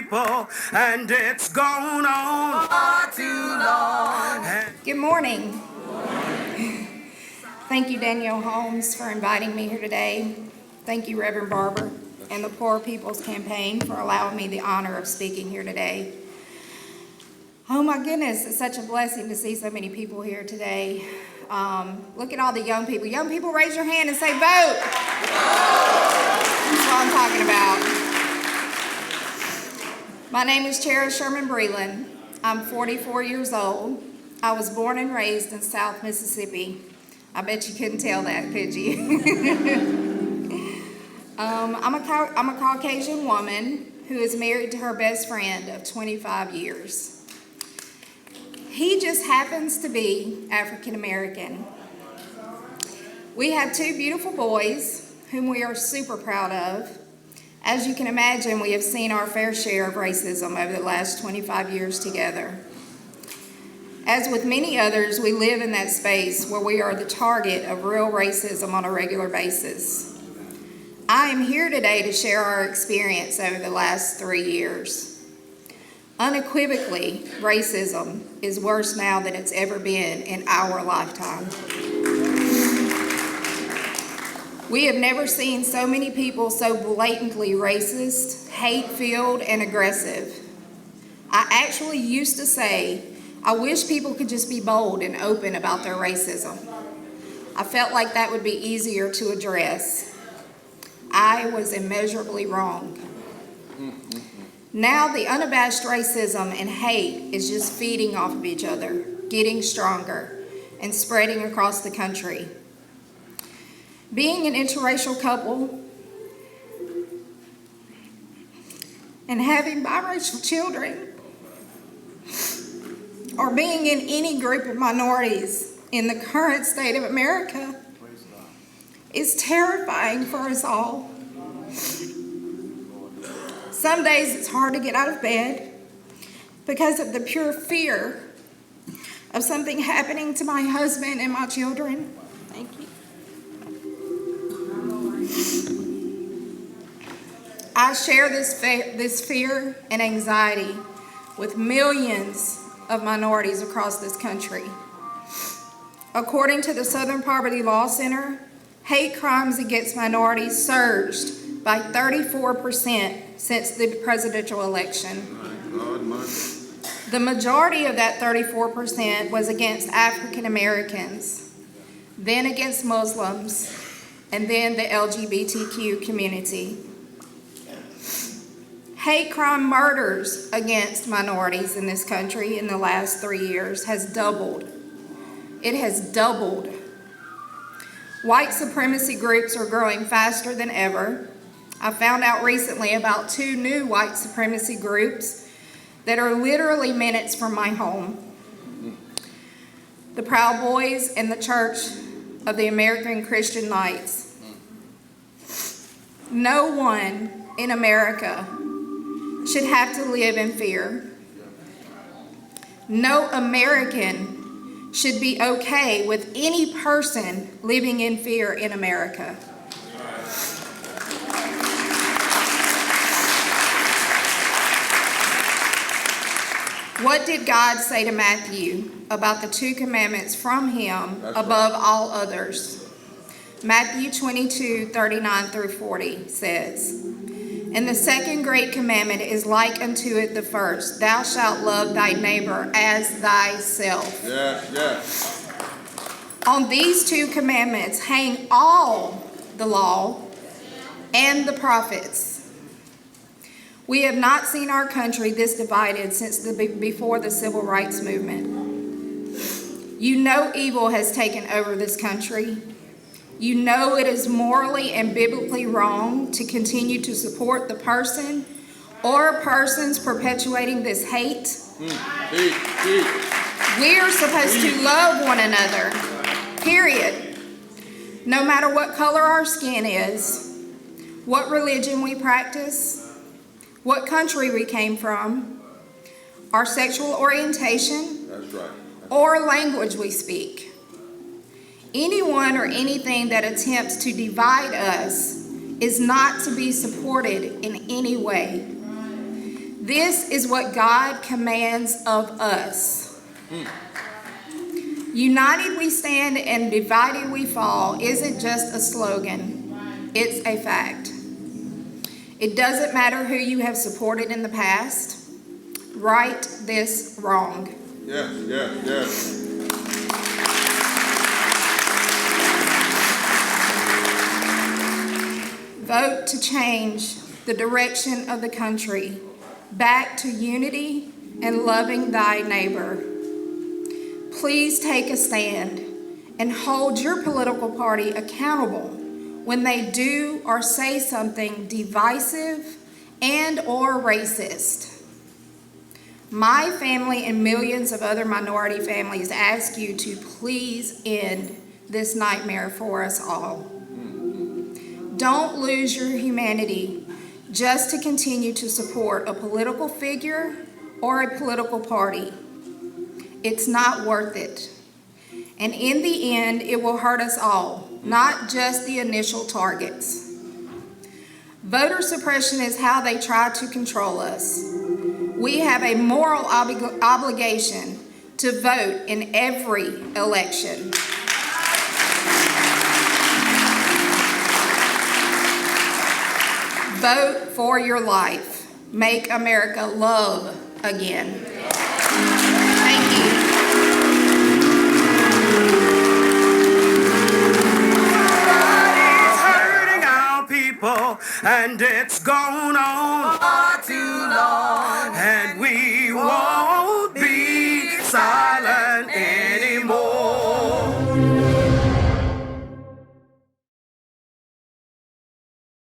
people, and it's gone on far too long. Good morning. Thank you, Danielle Holmes, for inviting me here today. Thank you, Reverend Barber and the Poor People's Campaign for allowing me the honor of speaking here today. Oh my goodness, it's such a blessing to see so many people here today. Look at all the young people. Young people, raise your hand and say, vote. That's what I'm talking about. My name is Chera Sherman-Breland. I'm 44 years old. I was born and raised in South Mississippi. I bet you couldn't tell that, could you? I'm a Caucasian woman who is married to her best friend of 25 years. He just happens to be African American. We have two beautiful boys whom we are super proud of. As you can imagine, we have seen our fair share of racism over the last 25 years together. As with many others, we live in that space where we are the target of real racism on a regular basis. I am here today to share our experience over the last 3 years. Unequivocally, racism is worse now than it's ever been in our lifetime. We have never seen so many people so blatantly racist, hate-filled, and aggressive. I actually used to say, I wish people could just be bold and open about their racism. I felt like that would be easier to address. I was immeasurably wrong. Now the unabashed racism and hate is just feeding off of each other, getting stronger, and spreading across the country. Being an interracial couple and having biracial children, or being in any group of minorities in the current state of America is terrifying for us all. Some days it's hard to get out of bed because of the pure fear of something happening to my husband and my children. Thank you. I share this fear and anxiety with millions of minorities across this country. According to the Southern Poverty Law Center, hate crimes against minorities surged by 34% since the presidential election. The majority of that 34% was against African Americans, then against Muslims, and then the LGBTQ community. Hate crime murders against minorities in this country in the last 3 years has doubled. It has doubled. White supremacy groups are growing faster than ever. I found out recently about 2 new white supremacy groups that are literally minutes from my home. The Proud Boys and the Church of the American Christian Knights. No one in America should have to live in fear. No American should be okay with any person living in fear in America. What did God say to Matthew about the 2 commandments from him above all others? Matthew 22:39-40 says, "And the second great commandment is like unto it the first, thou shalt love thy neighbor as thyself." Yes. On these 2 commandments hang all the law and the prophets. We have not seen our country this divided since before the Civil Rights Movement. You know evil has taken over this country. You know it is morally and biblically wrong to continue to support the person or persons perpetuating this hate. We are supposed to love one another, period. No matter what color our skin is, what religion we practice, what country we came from, our sexual orientation, or language we speak. Anyone or anything that attempts to divide us is not to be supported in any way. This is what God commands of us. United we stand and divided we fall isn't just a slogan, it's a fact. It doesn't matter who you have supported in the past. Right this wrong. Yes, yes, yes. Vote to change the direction of the country back to unity and loving thy neighbor. Please take a stand and hold your political party accountable when they do or say something divisive and or racist. My family and millions of other minority families ask you to please end this nightmare for us all. Don't lose your humanity just to continue to support a political figure or a political party. It's not worth it. And in the end, it will hurt us all, not just the initial targets. Voter suppression is how they try to control us. We have a moral obligation to vote in every election. Vote for your life. Make America love again. Thank you. Somebody's hurting our people, and it's gone on far too long, and we won't be silent anymore.